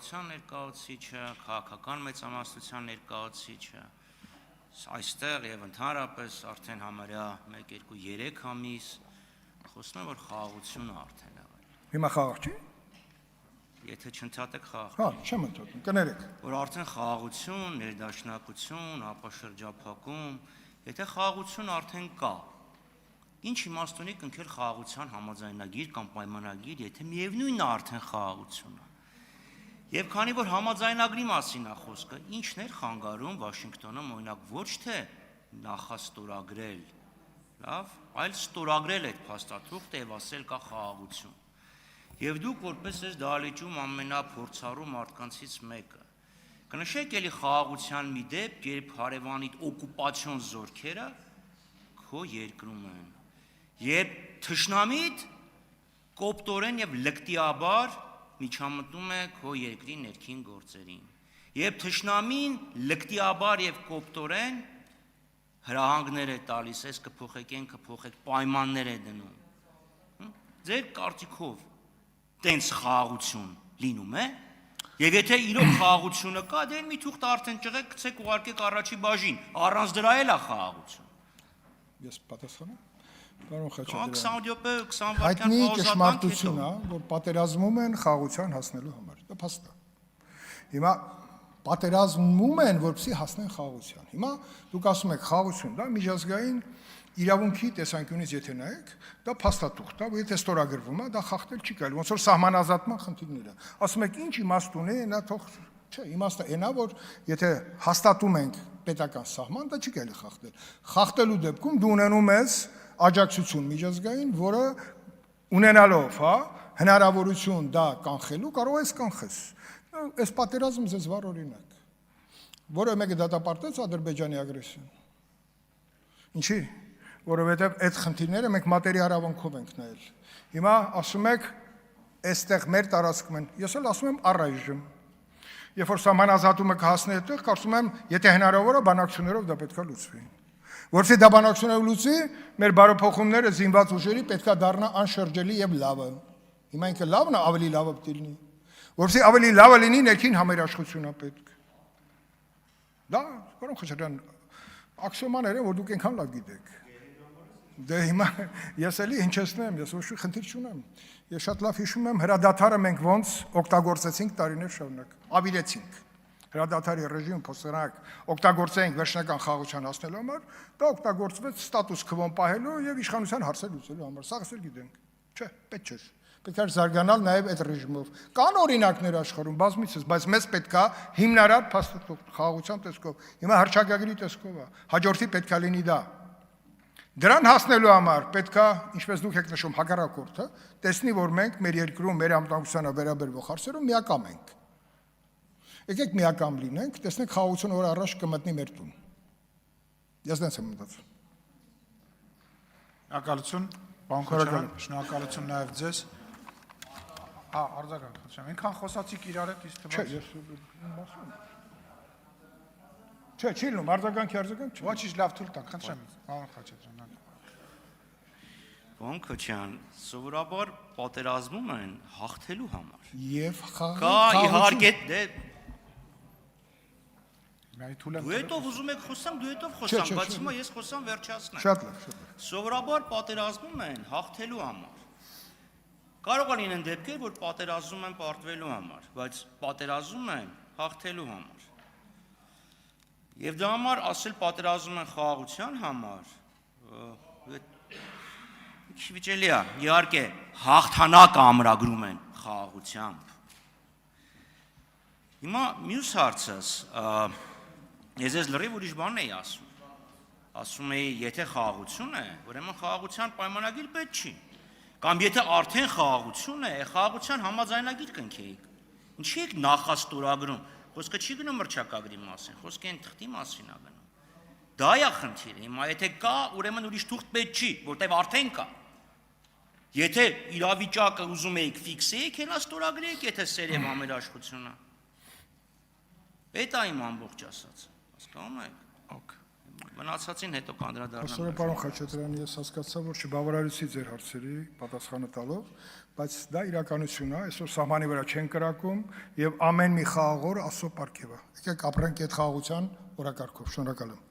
կառավարության ներկայացուցիչը, քաղաքական մեծամասնության ներկայացուցիչը, այստեղ եւ ընդհանրապես արդեն համարյա 1, 2, 3 ամիս խոսում են, որ խաղաղությունը արդեն է։ Հիմա խաղաղ չի։ Եթե չընդհատեք խաղաղ։ Հա, չեմ ընդհատում, կներեք։ Որ արդեն խաղաղություն, ներդաշնակություն, ապաշրջափակում, եթե խաղաղություն արդեն կա, ինչ իմաստ ունի կնքել խաղաղության համաձայնագիր կամ պայմանագիր, եթե միևնույնն է արդեն խաղաղություն է։ Եվ քանի որ համաձայնագրի մասին է խոսքը, ինչն էր խանգարում Վաշինգտոնում օրինակ ոչ թե նախաստորագրել, լավ, այլ ստորագրել այդ փաստաթուղթը եւ ասել կա խաղաղություն։ Եվ դուք որպես այս դահլիճում ամենափորձառու մարդկանցից մեկը կնշեք էլի խաղաղության մի դեպք, երբ հարևանիդ օկուպացիոն զորքերը քո երկրում են, երբ թշնամիդ կոպտորեն եւ լկտիաբար միջամտնում է քո երկրի ներքին գործերին, երբ թշնամին լկտիաբար եւ կոպտորեն հրահանգներ է տալիս, այս կփոխեք պայմաններ է դնում։ Ձեր կարծիքով տենց խաղաղություն լինում է, եւ եթե իրոք խաղաղությունը կա, դե մի թուղթ արդեն ճղեք, գցեք ուղարկեք առաջի բաժին, առանց դրա էլ է խաղաղություն։ Ես պատասխանեմ։ Պարոն 20 հայտնի ճշմարտություն է, որ պատերազմում են խաղաղության հասնելու համար։ Դա փաստ է։ Հիմա պատերազմում են, որպեսզի հասնեն խաղաղության։ Հիմա դուք ասում եք խաղաղություն, դա միջազգային իրավունքի տեսանկյունից եթե նայեք, դա փաստաթուղթ է, որ եթե ստորագրվում է, դա խախտել չի կարելի, ոնց որ սահմանազատման խնդիրները։ Ասում եք, ինչ իմաստ ունի, նա թող, չէ, իմաստը այնա, որ եթե հաստատում ենք պետական սահման, դա չի կարելի խախտել։ Խախտելու դեպքում դու ունենում ես աջակցություն միջազգային, որը ունենալով, հա, հնարավորություն դա կանխելու, կարող ես կանխես։ Այս պատերազմը ձեզ վառ օրինակ, որը մեկը դատապարտեց Ադրբեջանի ագրեսիան։ Ինչի՞, որովհետև այդ խնդիրները մենք մատերի հարավանքով ենք նայել։ Հիմա ասում եք, այստեղ մեր տարածքում են, ես էլ ասում եմ առայժմ։ Երբ որ սահմանազատումը կհասնի այդտեղ, կարծում եմ, եթե հնարավոր է, բանակցություններով դա պետք է լուծվի։ Որովհետև դա բանակցություններով լուծի, մեր բարեփոխումները զինված ուժերի պետք է դառնա անշրջելի եւ լավը։ Հիմա ինքը լավն է, ավելի լավը պետք է լինի։ Որովհետև ավելի լավը լինի, ներքին համերաշխություն է պետք։ Դա, պարոն Խաչատրյան, աքսիոմաներ են, որ դուք այնքան լավ գիտեք։ Դե հիմա ես էլի հնչեցնեմ, ես ոչ մի խնդիր չունեմ։ Ես շատ լավ հիշում եմ հրադադարը մենք ոնց օգտագործեցինք տարիներ շարունակ, ավիրեցինք։ Հրադադարի ռեժիմը փոխանակ օգտագործենք վերջնական խաղաղության հասնելու համար, դա օգտագործվեց ստատուս քվոն պահելու եւ իշխանության հարցեր լուծելու համար։ Սա ասել գիտենք։ Չէ, պետք չէ։ Պետք է զարգանալ նաեւ այդ ռեժիմով։ Կան օրինակներ աշխարհում բազմիցս, բայց մեզ պետք է հիմնարար փաստաթուղթ խաղաղության տեսքով։ Հիմա հռչակագրի տեսքով է։ Հաջորդի պետք է լինի դա։ Դրան հասնելու համար պետք է, ինչպես դուք եք նշում, հակառակորդը տեսնի, որ մենք մեր երկրում մեր անվտանգությանը վերաբերող հարցերում միակամ ենք։ Եկեք միակամ լինենք, տեսնենք խաղաղությունը որ առաջ կմտնի մեր տուն։ Ես դες եմ մտածում։ Շնորհակալություն, պարոն Քոչարյան, շնորհակալություն նաև ձեզ։ Հա, արձագանք, խնդրեմ, այնքան խոսացիք իրար հետ իսկ թվաց։ Չէ, ես ասում եմ։ Չէ, չի լինում, արձագանքի արձագանք չի։ Ոչինչ լավ թույլ տանք, խնդրեմ, պարոն Խաչատրյան։ Պարոն Քոչարյան, սովորաբար պատերազմում են հաղթելու համար։ Եվ Կա իհարկե դե Դու հետո ուզում եք խոսամ, դու հետո խոսամ, բայց հիմա ես խոսամ վերջացնեմ։ Շատ լավ, շատ լավ։ Սովորաբար պատերազմում են հաղթելու համար։ Կարող է լինեն դեպքեր, որ պատերազմում են պարտվելու համար, բայց պատերազմում են հաղթելու համար։ Եվ դա համար ասել պատերազմում են խաղաղության համար, ինչ վիճելի է, իհարկե հաղթանակ ամրագրում են խաղաղությամբ։ Հիմա մյուս հարցս, ես ես լրիվ ուրիշ բան էի ասում։ Ասում էի, եթե խաղաղություն է, ուրեմն խաղաղության պայմանագիր պետք չի։ Կամ եթե արդեն խաղաղություն է, խաղաղության համաձայնագիր կնքեիք։ Ինչի եք նախաստորագրում։ Խոսքը չի գնում մրցակագրի մասին, խոսքը այն թղթի մասին է գնում։ Դա է խնդիրը։ Հիմա եթե կա, ուրեմն ուրիշ թուղթ պետք չի, որտեղ արդեն կա։ Եթե իրավիճակը ուզում եք ֆիքսեիք, հենա ստորագրեիք, եթե սերև համերաշխությունը։ Այդ է իմ ամբողջ ասած։ Հասկանում եք։ Մնացածին հետո կանդրադառնամ։ Այսօր պարոն Խաչատրյան, ես հասկացա, որ չբավարարեցի ձեր հարցերի պատասխանը տալով, բայց դա իրականությունն է, այսօր սահմանի վրա չեն կրակում եւ ամեն մի խաղաղ օր Աստծո պարգև է։ Եկեք ապրենք այդ խաղաղության օրակարգով։ Շնորհակալ եմ։